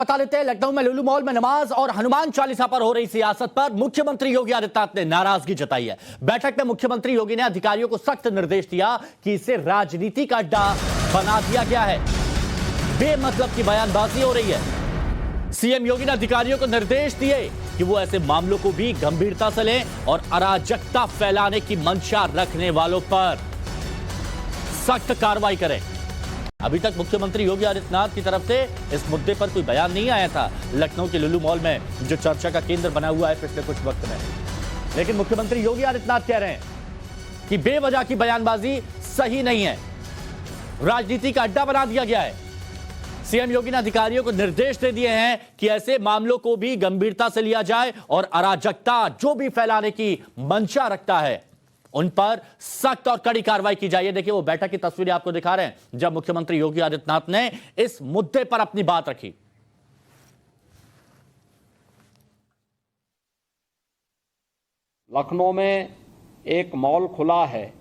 बता लेते हैं, लखनऊ में लुलु मॉल में नमाज और हनुमान चालीसा पर हो रही सियासत पर मुख्यमंत्री योगी आदित्यनाथ ने नाराजगी जताई है। बैठक में मुख्यमंत्री योगी ने अधिकारियों को सख्त निर्देश दिया कि इसे राजनीति का अड्डा बना दिया गया है, बेमतलब की बयानबाजी हो रही है। सीएम योगी ने अधिकारियों को निर्देश दिए कि वो ऐसे मामलों को भी गंभीरता से लें और अराजकता फैलाने की मंशा रखने वालों पर सख्त कार्रवाई करें। अभी तक मुख्यमंत्री योगी आदित्यनाथ की तरफ से इस मुद्दे पर कोई बयान नहीं आया था, लखनऊ के लुलु मॉल में जो चर्चा का केंद्र बना हुआ है पिछले कुछ वक्त में। लेकिन मुख्यमंत्री योगी आदित्यनाथ कह रहे हैं कि बेवजह की बयानबाजी सही नहीं है, राजनीति का अड्डा बना दिया गया है। सीएम योगी ने अधिकारियों को निर्देश दे दिए हैं कि ऐसे मामलों को भी गंभीरता से लिया जाए और अराजकता जो भी फैलाने की मंशा रखता है उन पर सख्त और कड़ी कार्रवाई की जाए। देखिए वो बैठक की तस्वीरें आपको दिखा रहे हैं जब मुख्यमंत्री योगी आदित्यनाथ ने इस मुद्दे पर अपनी बात रखी। लखनऊ में एक मॉल खुला है,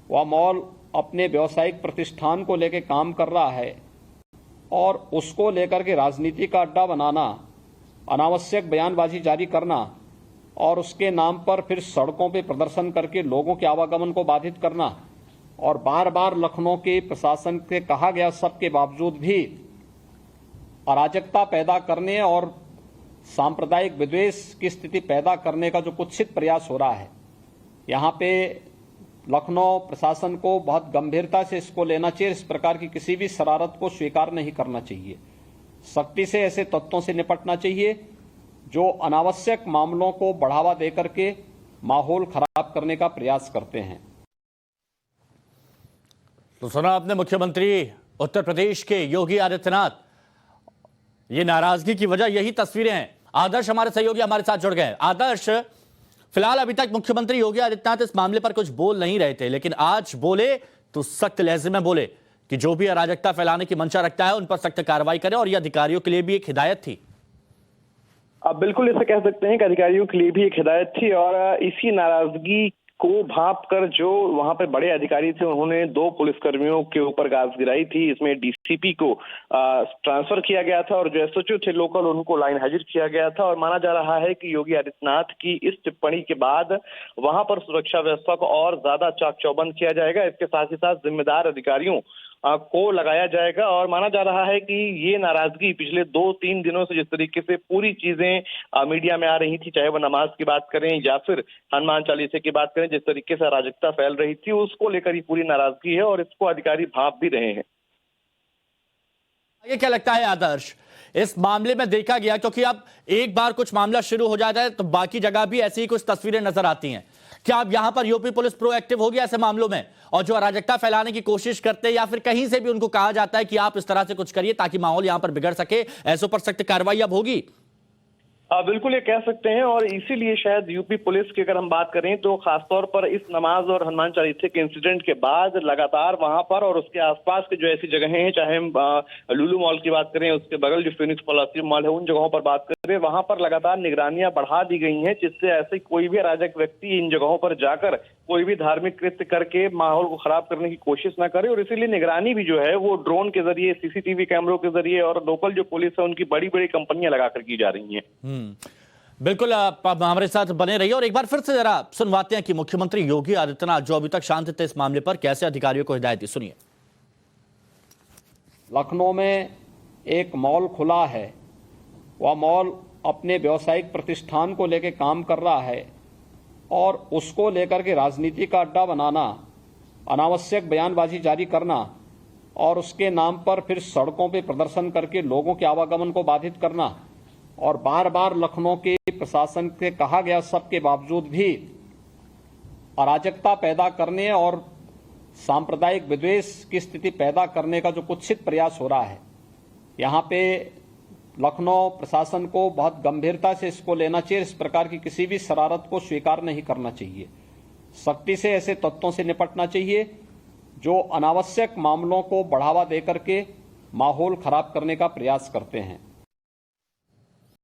वह मॉल अपने व्यावसायिक प्रतिष्ठान को लेकर काम कर रहा है और उसको लेकर के राजनीति का अड्डा बनाना, अनावश्यक बयानबाजी जारी करना और उसके नाम पर फिर सड़कों पे प्रदर्शन करके लोगों के आवागमन को बाधित करना और बार बार लखनऊ के प्रशासन के कहा गया सबके बावजूद भी अराजकता पैदा करने और सांप्रदायिक विद्वेष की स्थिति पैदा करने का जो कुत्सित प्रयास हो रहा है, यहाँ पे लखनऊ प्रशासन को बहुत गंभीरता से इसको लेना चाहिए। इस प्रकार की किसी भी शरारत को स्वीकार नहीं करना चाहिए, सख्ती से ऐसे तत्वों से निपटना चाहिए जो अनावश्यक मामलों को बढ़ावा देकर के माहौल खराब करने का प्रयास करते हैं। तो सुना आपने मुख्यमंत्री उत्तर प्रदेश के योगी आदित्यनाथ। ये नाराजगी की वजह यही तस्वीरें हैं। आदर्श हमारे सहयोगी हमारे साथ जुड़ गए हैं। आदर्श, फिलहाल अभी तक मुख्यमंत्री योगी आदित्यनाथ इस मामले पर कुछ बोल नहीं रहे थे, लेकिन आज बोले तो सख्त लहजे में बोले कि जो भी अराजकता फैलाने की मंशा रखता है उन पर सख्त कार्रवाई करें, और यह अधिकारियों के लिए भी एक हिदायत थी। आप बिल्कुल इसे कह सकते हैं कि अधिकारियों के लिए भी एक हिदायत थी और इसी नाराजगी को भांप कर जो वहां पे बड़े अधिकारी थे उन्होंने 2 पुलिसकर्मियों के ऊपर गाज गिराई थी। इसमें डीसीपी को ट्रांसफर किया गया था और जो एसएचओ थे लोकल उनको लाइन हाजिर किया गया था। और माना जा रहा है कि योगी आदित्यनाथ की इस टिप्पणी के बाद वहां पर सुरक्षा व्यवस्था को और ज्यादा चाक चौबंद किया जाएगा। इसके साथ ही साथ जिम्मेदार अधिकारियों को लगाया जाएगा। और माना जा रहा है कि ये नाराजगी पिछले 2-3 दिनों से जिस तरीके से पूरी चीजें मीडिया में आ रही थी, चाहे वो नमाज की बात करें या फिर हनुमान चालीसे की बात करें, जिस तरीके से अराजकता फैल रही थी उसको लेकर ही पूरी नाराजगी है और इसको अधिकारी भांप भी रहे हैं। ये क्या लगता है आदर्श, इस मामले में देखा गया, क्योंकि अब एक बार कुछ मामला शुरू हो जाता है तो बाकी जगह भी ऐसी ही कुछ तस्वीरें नजर आती हैं, क्या अब यहां पर यूपी पुलिस प्रोएक्टिव हो गया ऐसे मामलों में, और जो अराजकता फैलाने की कोशिश करते हैं या फिर कहीं से भी उनको कहा जाता है कि आप इस तरह से कुछ करिए ताकि माहौल यहां पर बिगड़ सके, ऐसों पर सख्त कार्रवाई अब होगी? बिल्कुल ये कह सकते हैं और इसीलिए शायद यूपी पुलिस की अगर हम बात करें तो खासतौर पर इस नमाज और हनुमान चालीसे के इंसिडेंट के बाद लगातार वहां पर और उसके आसपास के जो ऐसी जगहें हैं, चाहे हम लुलु मॉल की बात करें, उसके बगल जो फिनिक्स पलासी मॉल है, उन जगहों पर बात करें, वहां पर लगातार निगरानियां बढ़ा दी गई हैं जिससे ऐसे कोई भी अराजक व्यक्ति इन जगहों पर जाकर कोई भी धार्मिक कृत्य करके माहौल को खराब करने की कोशिश ना करे। और इसीलिए निगरानी भी जो है वो ड्रोन के जरिए, सीसीटीवी कैमरों के जरिए और लोकल जो पुलिस है उनकी बड़ी बड़ी कंपनियां लगाकर की जा रही हैं। बिल्कुल, आप हमारे साथ बने रहिए और एक बार फिर से जरा सुनवाते हैं कि मुख्यमंत्री योगी आदित्यनाथ जो अभी तक शांत थे इस मामले पर कैसे अधिकारियों को हिदायत दी। सुनिए। लखनऊ में एक मॉल खुला है, वह मॉल अपने व्यावसायिक प्रतिष्ठान को लेकर काम कर रहा है और उसको लेकर के राजनीति का अड्डा बनाना, अनावश्यक बयानबाजी जारी करना और उसके नाम पर फिर सड़कों पे प्रदर्शन करके लोगों के आवागमन को बाधित करना और बार बार लखनऊ के प्रशासन के कहा गया सबके बावजूद भी अराजकता पैदा करने और सांप्रदायिक विद्वेष की स्थिति पैदा करने का जो कुत्सित प्रयास हो रहा है, यहाँ पे लखनऊ प्रशासन को बहुत गंभीरता से इसको लेना चाहिए। इस प्रकार की किसी भी शरारत को स्वीकार नहीं करना चाहिए, सख्ती से ऐसे तत्वों से निपटना चाहिए जो अनावश्यक मामलों को बढ़ावा देकर के माहौल खराब करने का प्रयास करते हैं।